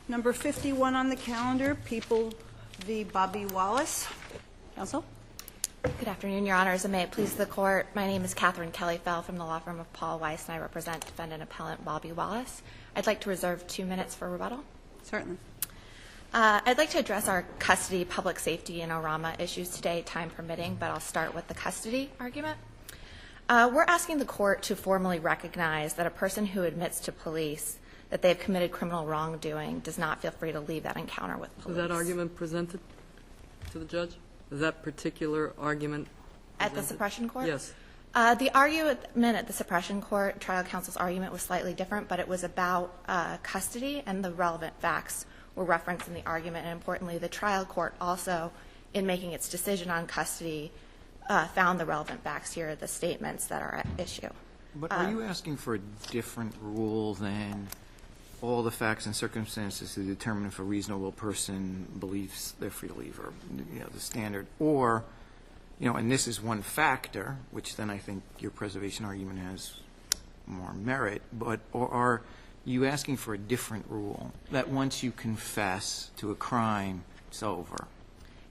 Number 51 on the calendar, People v. Bobby Wallace. Counsel? Good afternoon, Your Honors, and may it please the Court. My name is Catherine Kelly-Fell from the law firm of Paul Weiss, and I represent defendant appellant Bobby Wallace. I'd like to reserve 2 minutes for rebuttal. Certainly. I'd like to address our custody, public safety, and ORAMA issues today, time permitting, but I'll start with the custody argument. We're asking the Court to formally recognize that a person who admits to police that they have committed criminal wrongdoing does not feel free to leave that encounter with police. Was that argument presented to the judge? Is that particular argument presented? At the suppression court? Yes. The argument at the suppression court, trial counsel's argument was slightly different, but it was about custody, and the relevant facts were referenced in the argument. And importantly, the trial court also, in making its decision on custody, found the relevant facts here, the statements that are at issue. But are you asking for a different rule than all the facts and circumstances to determine if a reasonable person believes they're free to leave, or, the standard? Or, and this is one factor, which then I think your preservation argument has more merit, but are you asking for a different rule, that once you confess to a crime, it's over?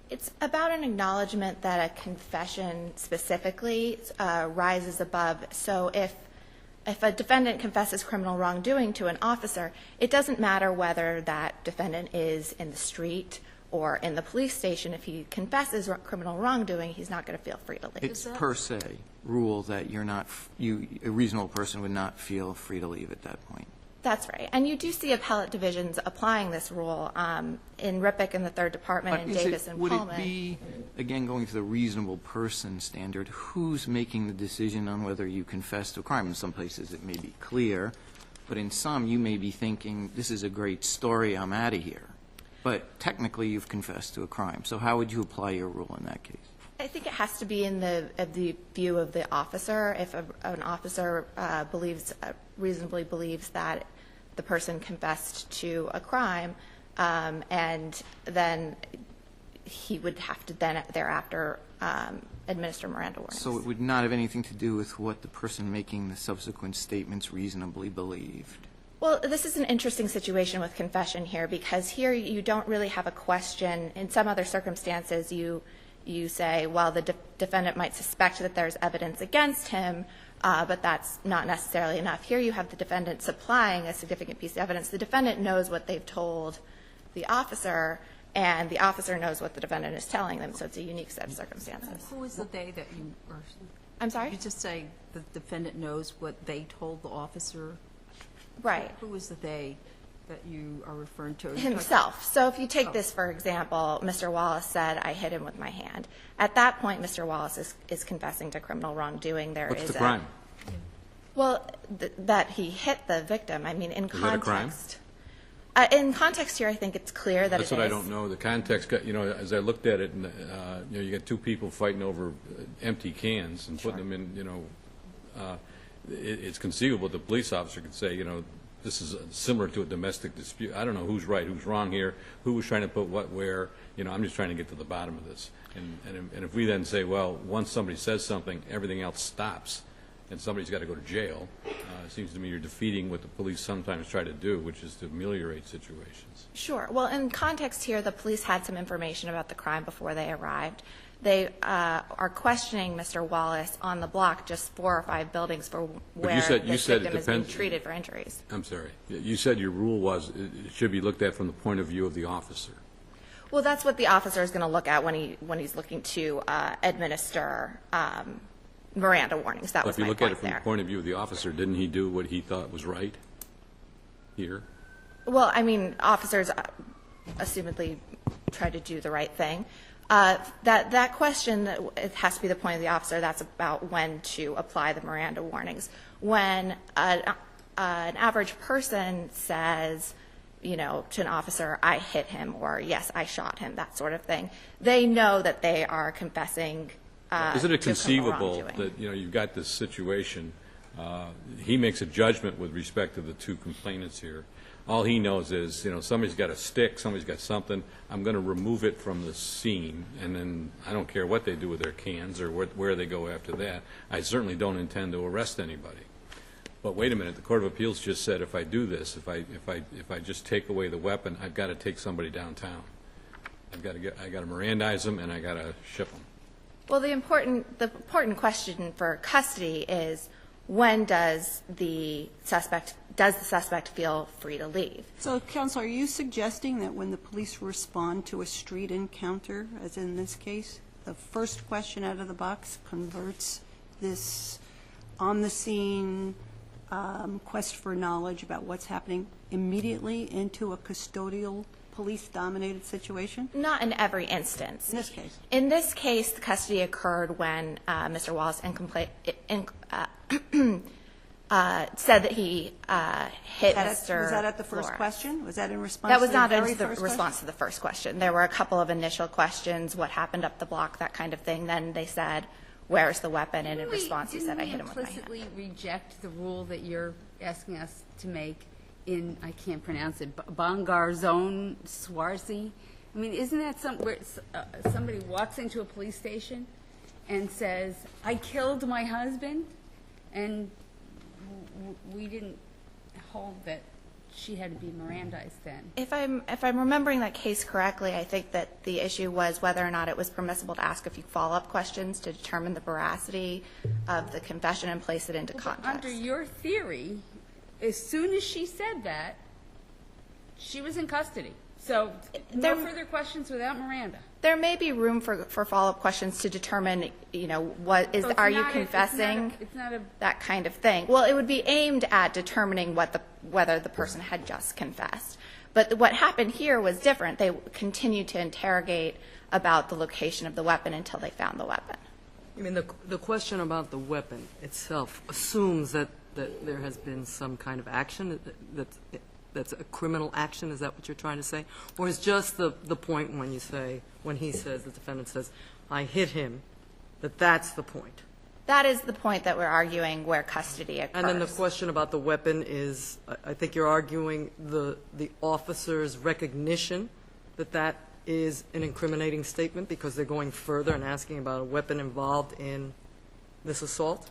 It's about an acknowledgement that a confession specifically rises above. So if a defendant confesses criminal wrongdoing to an officer, it doesn't matter whether that defendant is in the street or in the police station. If he confesses criminal wrongdoing, he's not going to feel free to leave. It's per se rule that a reasonable person would not feel free to leave at that point. That's right. And you do see appellate divisions applying this rule in Rippick in the 3rd Department and Davis and Pullman. Would it be, again, going to the reasonable person standard, who's making the decision on whether you confess to a crime? In some places it may be clear, but in some you may be thinking, this is a great story, I'm out of here. But technically you've confessed to a crime. So how would you apply your rule in that case? I think it has to be in the view of the officer. If an officer reasonably believes that the person confessed to a crime, and then he would have to then thereafter administer Miranda warnings. So it would not have anything to do with what the person making the subsequent statements reasonably believed? Well, this is an interesting situation with confession here, because here you don't really have a question. In some other circumstances, you say, well, the defendant might suspect that there's evidence against him, but that's not necessarily enough. Here you have the defendant supplying a significant piece of evidence. The defendant knows what they've told the officer, and the officer knows what the defendant is telling them, so it's a unique set of circumstances. Who is the they that you are? I'm sorry? You just say the defendant knows what they told the officer? Right. Who is the they that you are referring to? Himself. So if you take this, for example, Mr. Wallace said, I hit him with my hand. At that point, Mr. Wallace is confessing to criminal wrongdoing. There What's is the crime? Well, that he hit the victim. I mean, in Is that a crime? context. In context here, I think it's clear that That's what I don't know. The context, as I looked at it, and you got two people fighting over empty cans and putting them in, it's conceivable the police officer could say, this is similar to a domestic dispute. I don't know who's right, who's wrong here, who was trying to put what where. I'm just trying to get to the bottom of this. And if we then say, well, once somebody says something, everything else stops, and somebody's got to go to jail, it seems to me you're defeating what the police sometimes try to do, which is to ameliorate situations. Sure. Well, in context here, the police had some information about the crime before they arrived. They are questioning Mr. Wallace on the block, just 4 or 5 buildings for where the victim is being treated for injuries. I'm sorry. You said your rule was it should be looked at from the point of view of the officer. Well, that's what the officer is going to look at when he's looking to administer Miranda warnings. That was my point there. If you look at it from the point of view of the officer, didn't he do what he thought was right here? Well, I mean, officers assumedly try to do the right thing. That question, it has to be the point of the officer. That's about when to apply the Miranda warnings. When an average person says, to an officer, I hit him, or yes, I shot him, that sort of thing, they know that they are confessing Isn't it to conceivable that, you've got this situation, he makes a judgment with respect to the 2 complainants here. All he knows is, somebody's got a stick, somebody's got something, I'm going to remove it from the scene, and then I don't care what they do with their cans or where they go after that. I certainly don't intend to arrest anybody. but wait a minute, the Court of Appeals just said if I do this, if I just take away the weapon, I've got to take somebody downtown. I got to Mirandize them, and I got to ship them. Well, the important question for custody is, when does the suspect feel free to leave? So, counsel, are you suggesting that when the police respond to a street encounter, as in this case, the first question out of the box converts this on-the-scene quest for knowledge about what's happening immediately into a custodial, police-dominated situation? Not in every instance. In this case? In this case, the custody occurred when Mr. Wallace said that he hit Mr. Was that at the first Flores. question? Was that in response That to was the not very in the first response to the first question. There were a couple of initial questions, what happened up the block, that kind of thing. Then they said, where's the weapon? And in response, he said, I hit him with my hand. Didn't we implicitly reject the rule that you're asking us to make in, I can't pronounce it, Bangarzone Swarzy? I mean, isn't that where somebody walks into a police station and says, I killed my husband, and we didn't hold that she had to be Mirandized then? If I'm remembering that case correctly, I think that the issue was whether or not it was permissible to ask a few follow-up questions to determine the veracity of the confession and place it into context. Under your theory, as soon as she said that, she was in custody. So no further questions without Miranda. There may be room for follow-up questions to determine, are you confessing, that kind of thing. Well, it would be aimed at determining whether the person had just confessed. But what happened here was different. They continued to interrogate about the location of the weapon until they found the weapon. I mean, the question about the weapon itself assumes that there has been some kind of action that's a criminal action. Is that what you're trying to say? Or is just the point when he says, the defendant says, I hit him, that's the point? That is the point that we're arguing where custody occurs. And then the question about the weapon is, I think you're arguing the officer's recognition that is an incriminating statement because they're going further and asking about a weapon involved in this assault?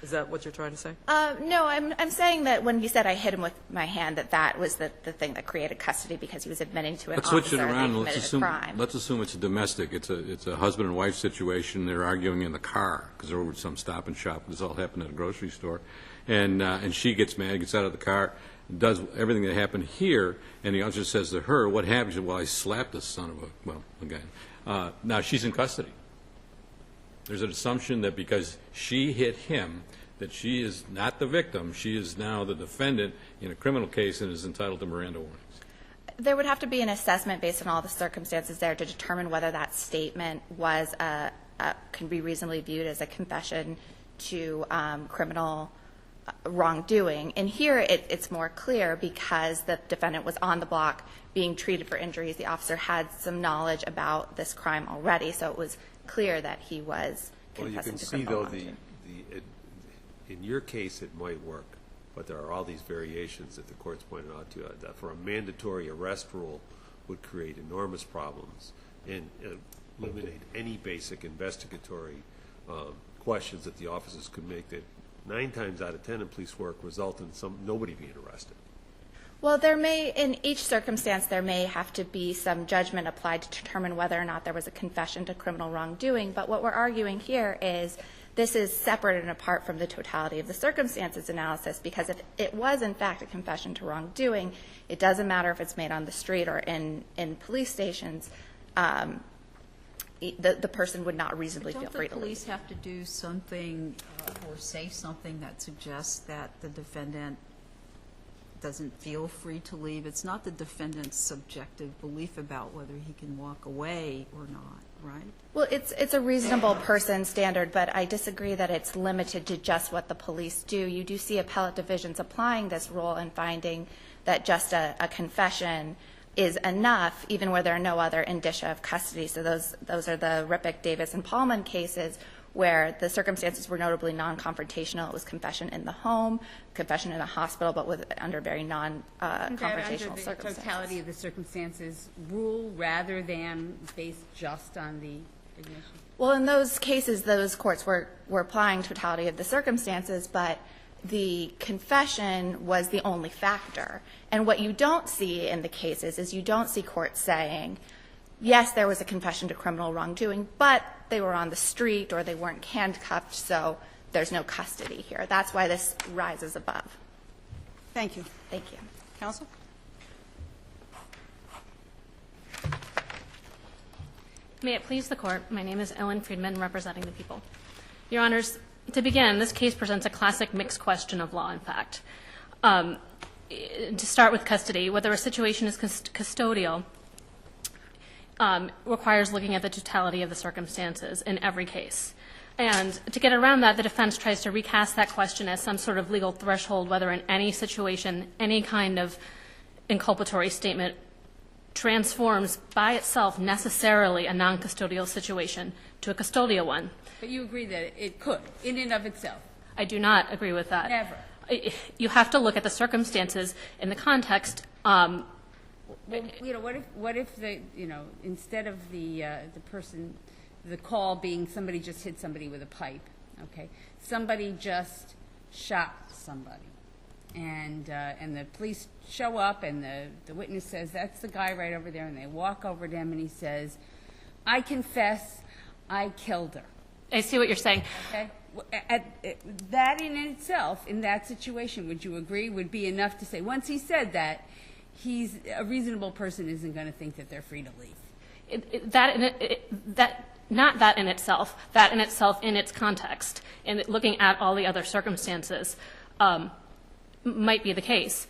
Is that what you're trying to say? No, I'm saying that when he said I hit him with my hand, that was the thing that created custody because he was admitting to an Let's officer switch it around. that he committed a crime. Let's assume it's a domestic. It's a husband and wife situation. They're arguing in the car because they're over at some Stop and Shop. This all happened at a grocery store. And she gets mad, gets out of the car, does everything that happened here, and the officer says to her, what happened? She said, well, I slapped this son of a guy. Now she's in custody. There's an assumption that because she hit him, that she is not the victim, she is now the defendant in a criminal case and is entitled to Miranda warnings. There would have to be an assessment based on all the circumstances there to determine whether that statement was can be reasonably viewed as a confession to criminal wrongdoing. And here it's more clear because the defendant was on the block being treated for injuries. The officer had some knowledge about this crime already, so it was clear that he was confessing to criminal wrongdoing. In your case, it might work, but there are all these variations that the court's pointed out to you, that for a mandatory arrest rule would create enormous problems and eliminate any basic investigatory questions that the officers could make that 9 times out of 10 in police work result in nobody being arrested. Well, there may, in each circumstance, there may have to be some judgment applied to determine whether or not there was a confession to criminal wrongdoing. But what we're arguing here is this is separate and apart from the totality of the circumstances analysis, because if it was, in fact, a confession to wrongdoing, it doesn't matter if it's made on the street or in police stations, the person would not reasonably feel free to leave. Don't the police have to do something or say something that suggests that the defendant doesn't feel free to leave? It's not the defendant's subjective belief about whether he can walk away or not, right? Well, it's a reasonable person standard, but I disagree that it's limited to just what the police do. You do see appellate divisions applying this rule and finding that just a confession is enough, even where there are no other indicia of custody. So those are the Rippick, Davis, and Paulman cases where the circumstances were notably non-confrontational. It was confession in the home, confession in a hospital, but under very non-confrontational circumstances. The totality of the circumstances rule rather than based just on the ignition? Well, in those cases, those courts were applying totality of the circumstances, but the confession was the only factor. And what you don't see in the cases is you don't see courts saying, yes, there was a confession to criminal wrongdoing, but they were on the street or they weren't handcuffed, so there's no custody here. That's why this rises above. Thank you. Thank you. Counsel? May it please the Court, my name is Ellen Friedman, representing the people. Your Honors, to begin, this case presents a classic mixed question of law and fact. To start with custody, whether a situation is custodial requires looking at the totality of the circumstances in every case. And to get around that, the defense tries to recast that question as some sort of legal threshold, whether in any situation, any kind of inculpatory statement transforms by itself necessarily a non-custodial situation to a custodial one. But you agree that it could, in and of itself? I do not agree with that. Never. You have to look at the circumstances in the context. Well, what if the, instead of the person, the call being somebody just hit somebody with a pipe, okay? Somebody just shot somebody. And the police show up, and the witness says, that's the guy right over there, and they walk over to him, and he says, I confess, I killed her. I see what you're saying. Okay? That in itself, in that situation, would you agree, would be enough to say, once he said that, a reasonable person isn't going to think that they're free to leave? Not that in itself, that in itself in its context, and looking at all the other circumstances, might be the case.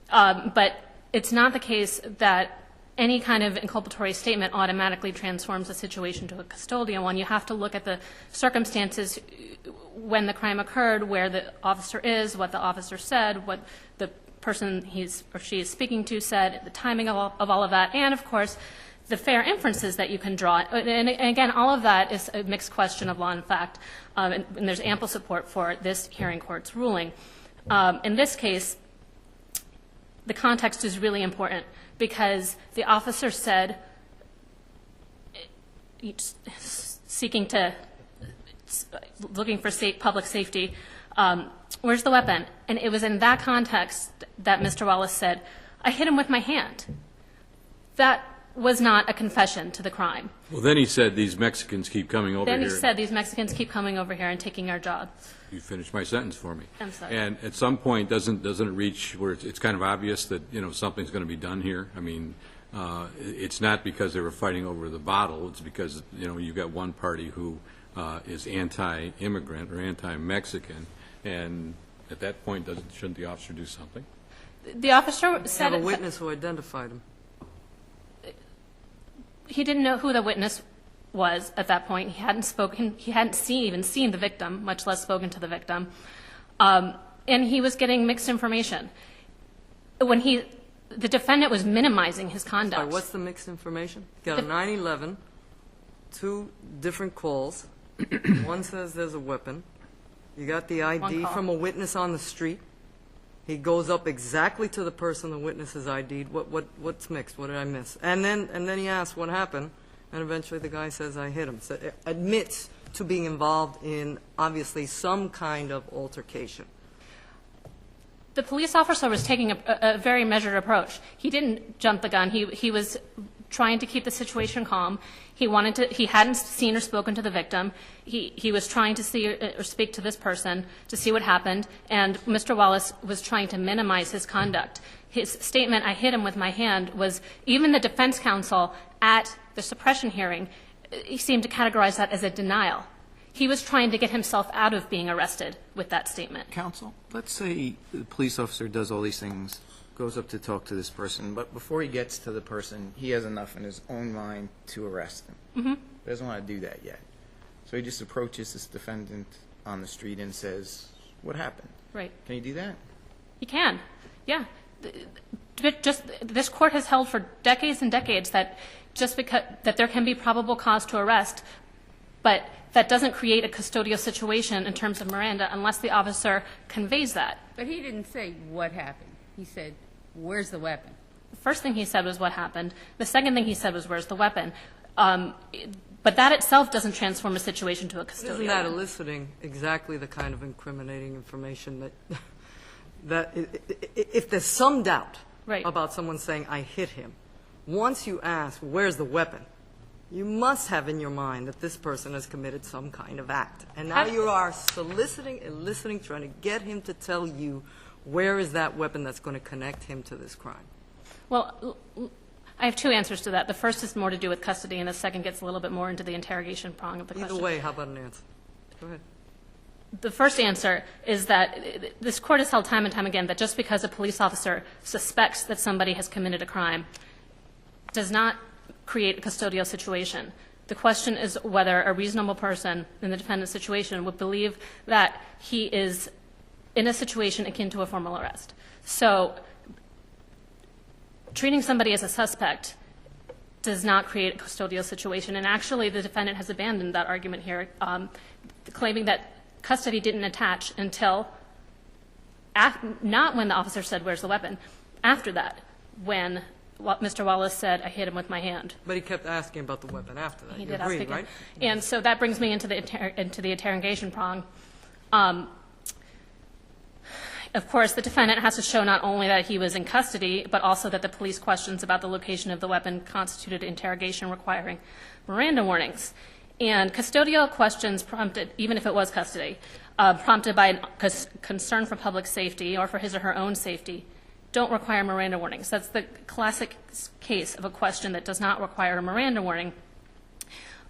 But it's not the case that any kind of inculpatory statement automatically transforms a situation to a custodial one. You have to look at the circumstances when the crime occurred, where the officer is, what the officer said, what the person he's or she is speaking to said, the timing of all of that, and, of course, the fair inferences that you can draw. And again, all of that is a mixed question of law and fact, and there's ample support for this hearing court's ruling. In this case, the context is really important because the officer said, looking for public safety, where's the weapon? And it was in that context that Mr. Wallace said, I hit him with my hand. That was not a confession to the crime. Well, then he said, these Mexicans keep coming over here. Then he said, these Mexicans keep coming over here and taking our jobs. You finished my sentence for me. I'm sorry. And at some point, doesn't it reach where it's kind of obvious that, something's going to be done here? I mean, it's not because they were fighting over the bottle. It's because, you've got one party who is anti-immigrant or anti-Mexican, and at that point, shouldn't the officer do something? The officer said... Have a witness who identified him. He didn't know who the witness was at that point. He hadn't spoken. He hadn't even seen the victim, much less spoken to the victim. And he was getting mixed information. When the defendant was minimizing his conduct. Sorry, what's the mixed information? You got a 9/11, two different calls. One says there's a weapon. You got the ID from a witness on the street. He goes up exactly to the person the witness has ID'd. What's mixed? What did I miss? And then he asks what happened, and eventually the guy says, I hit him. So it admits to being involved in, obviously, some kind of altercation. The police officer was taking a very measured approach. He didn't jump the gun. He was trying to keep the situation calm. He hadn't seen or spoken to the victim. He was trying to see or speak to this person to see what happened, and Mr. Wallace was trying to minimize his conduct. His statement, I hit him with my hand, was even the defense counsel at the suppression hearing, he seemed to categorize that as a denial. He was trying to get himself out of being arrested with that statement. Counsel, let's say the police officer does all these things, goes up to talk to this person, but before he gets to the person, he has enough in his own mind to arrest him. Mm-hmm. He doesn't want to do that yet. So he just approaches this defendant on the street and says, what happened? Right. Can you do that? He can, yeah. This court has held for decades and decades that just because that there can be probable cause to arrest, but that doesn't create a custodial situation in terms of Miranda unless the officer conveys that. But he didn't say what happened. He said, where's the weapon? The first thing he said was what happened. The second thing he said was, where's the weapon? But that itself doesn't transform a situation to a custodial. Isn't that eliciting exactly the kind of incriminating information that if there's some doubt Right. about someone saying, I hit him, once you ask, where's the weapon, you must have in your mind that this person has committed some kind of act. And now you are soliciting, eliciting, trying to get him to tell you where is that weapon that's going to connect him to this crime. Well, I have two answers to that. The first is more to do with custody, and the second gets a little bit more into the interrogation prong of the question. Either way, how about an answer? Go ahead. The first answer is that this court has held time and time again that just because a police officer suspects that somebody has committed a crime does not create a custodial situation. The question is whether a reasonable person in the defendant's situation would believe that he is in a situation akin to a formal arrest. So treating somebody as a suspect does not create a custodial situation. And actually, the defendant has abandoned that argument here, claiming that custody didn't attach until, not when the officer said, where's the weapon, after that, when Mr. Wallace said, I hit him with my hand. But he kept asking about the weapon after that. He You did agreed, ask again. right? And so that brings me into the interrogation prong. Of course, the defendant has to show not only that he was in custody, but also that the police questions about the location of the weapon constituted interrogation requiring Miranda warnings. And custodial questions prompted, even if it was custody, prompted by concern for public safety or for his or her own safety, don't require Miranda warnings. That's the classic case of a question that does not require a Miranda warning.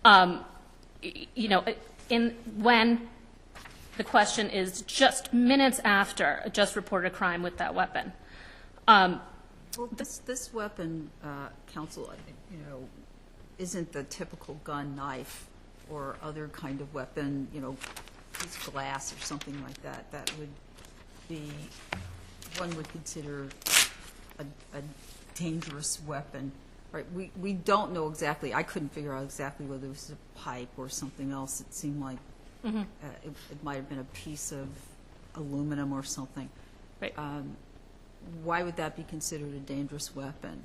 You know, when the question is just minutes after a just reported crime with that weapon. Well, this weapon, counsel, you know, isn't the typical gun, knife, or other kind of weapon, you know, piece of glass or something like that. That would be, one would consider a dangerous weapon. Right? We don't know exactly. I couldn't figure out exactly whether it was a pipe or something else. It seemed like it might have been a piece of aluminum or something. Right. Why would that be considered a dangerous weapon?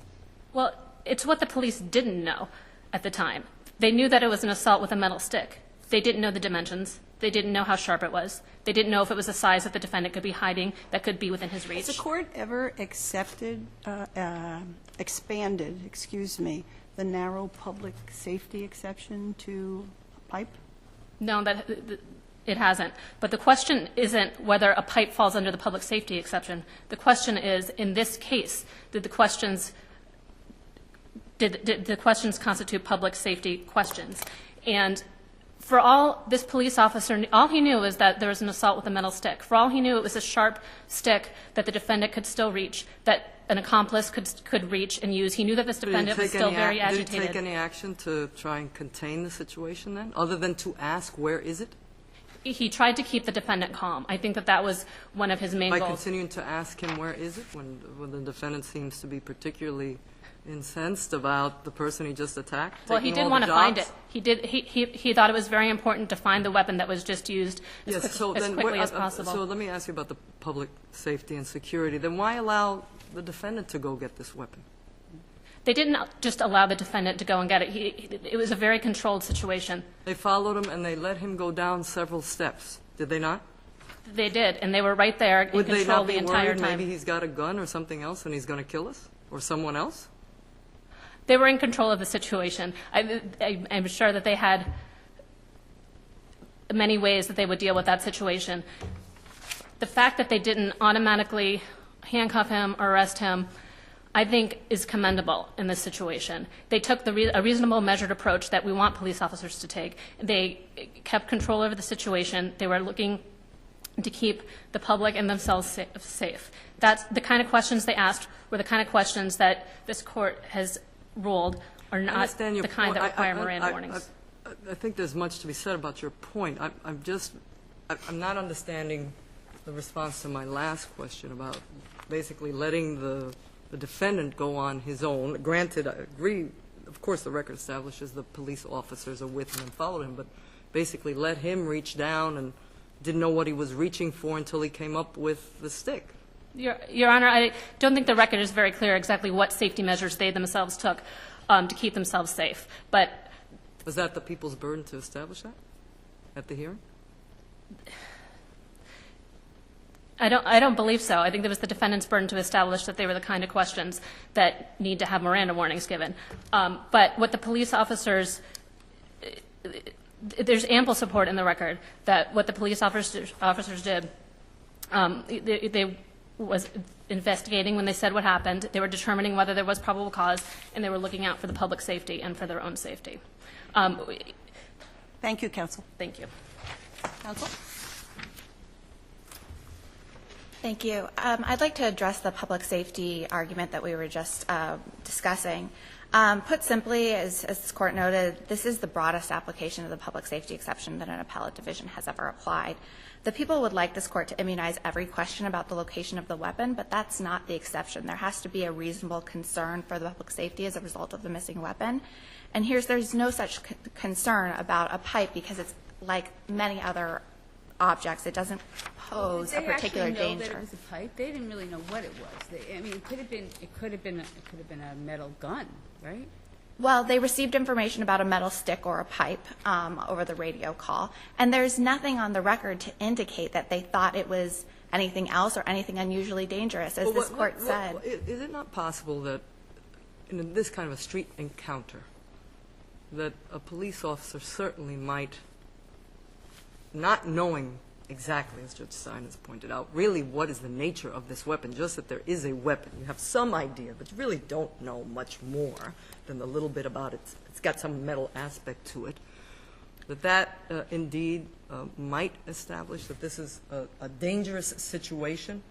Well, it's what the police didn't know at the time. They knew that it was an assault with a metal stick. They didn't know the dimensions. They didn't know how sharp it was. They didn't know if it was a size that the defendant could be hiding that could be within his reach. Has the court ever expanded, the narrow public safety exception to a pipe? No, it hasn't. But the question isn't whether a pipe falls under the public safety exception. The question is, in this case, did the questions constitute public safety questions? And for all this police officer, all he knew was that there was an assault with a metal stick. For all he knew, it was a sharp stick that the defendant could still reach, that an accomplice could reach and use. He knew that this defendant was still very agitated. Did he take any action to try and contain the situation then, other than to ask, where is it? He tried to keep the defendant calm. I think that was one of his main By goals. continuing to ask him, where is it, when the defendant seems to be particularly incensed about the person he just attacked? Well, he did want to find it. He thought it was very important to find the weapon that was just used as quickly as possible. So let me ask you about the public safety and security. Then why allow the defendant to go get this weapon? They didn't just allow the defendant to go and get it. It was a very controlled situation. They followed him and they let him go down several steps. Did they not? They did, and they were right there in control the entire time. Would they not be worried maybe he's got a gun or something else and he's going to kill us or someone else? They were in control of the situation. I'm sure that they had many ways that they would deal with that situation. The fact that they didn't automatically handcuff him or arrest him, I think, is commendable in this situation. They took a reasonable, measured approach that we want police officers to take. They kept control over the situation. They were looking to keep the public and themselves safe. That's the kind of questions they asked were the kind of questions that this court has ruled are not the kind that require Miranda warnings. I think there's much to be said about your point. I'm not understanding the response to my last question about basically letting the defendant go on his own. Granted, I agree, of course the record establishes the police officers are with him and followed him, but basically let him reach down and didn't know what he was reaching for until he came up with the stick. Your Honor, I don't think the record is very clear exactly what safety measures they themselves took to keep themselves safe. But Was that the people's burden to establish that at the hearing? I don't believe so. I think it was the defendant's burden to establish that they were the kind of questions that need to have Miranda warnings given. But what the police officers, there's ample support in the record that what the police officers did, they was investigating when they said what happened. They were determining whether there was probable cause, and they were looking out for the public safety and for their own safety. Thank you, counsel. Thank you. Counsel? Thank you. I'd like to address the public safety argument that we were just discussing. Put simply, as this court noted, this is the broadest application of the public safety exception that an appellate division has ever applied. The people would like this court to immunize every question about the location of the weapon, but that's not the exception. There has to be a reasonable concern for the public safety as a result of the missing weapon. And there's no such concern about a pipe because it's like many other objects. It doesn't pose a particular danger. Did they actually know that it was a pipe? They didn't really know what it was. I mean, it could have been a metal gun, right? Well, they received information about a metal stick or a pipe over the radio call, and there's nothing on the record to indicate that they thought it was anything else or anything unusually dangerous, as this court said. Is it not possible that in this kind of a street encounter, that a police officer certainly might, not knowing exactly, as Judge Stein has pointed out, really what is the nature of this weapon, just that there is a weapon. You have some idea, but you really don't know much more than the little bit about it. It's got some metal aspect to it. That indeed might establish that this is a dangerous situation?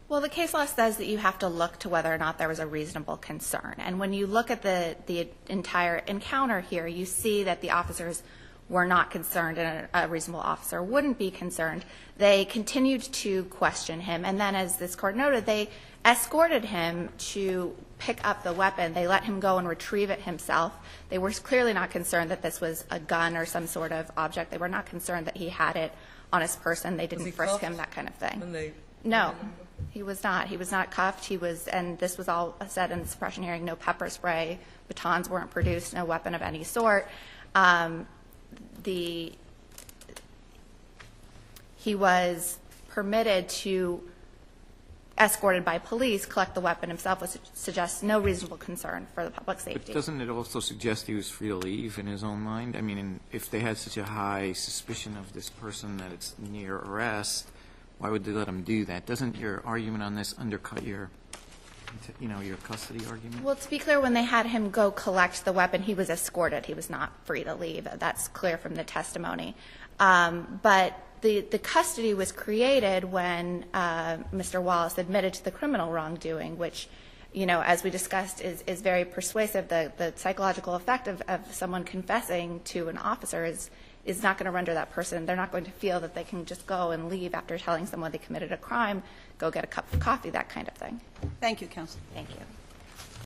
Well, the case law says that you have to look to whether or not there was a reasonable concern. And when you look at the entire encounter here, you see that the officers were not concerned and a reasonable officer wouldn't be concerned. They continued to question him. And then, as this court noted, they escorted him to pick up the weapon. They let him go and retrieve it himself. They were clearly not concerned that this was a gun or some sort of object. They were not concerned that he had it on his person. They didn't frisk him, that kind of thing. No, he was not. He was not cuffed. He was, and this was all said in the suppression hearing, no pepper spray, batons weren't produced, no weapon of any sort. He was permitted to, escorted by police, collect the weapon himself, which suggests no reasonable concern for the public safety. But doesn't it also suggest he was free to leave in his own mind? I mean, if they had such a high suspicion of this person that it's near arrest, why would they let him do that? Doesn't your argument on this undercut your custody argument? Well, to be clear, when they had him go collect the weapon, he was escorted. He was not free to leave. That's clear from the testimony. But the custody was created when Mr. Wallace admitted to the criminal wrongdoing, which, as we discussed, is very persuasive. The psychological effect of someone confessing to an officer is not going to render that person, they're not going to feel that they can just go and leave after telling someone they committed a crime, go get a cup of coffee, that kind of thing. Thank you, counsel. Thank you.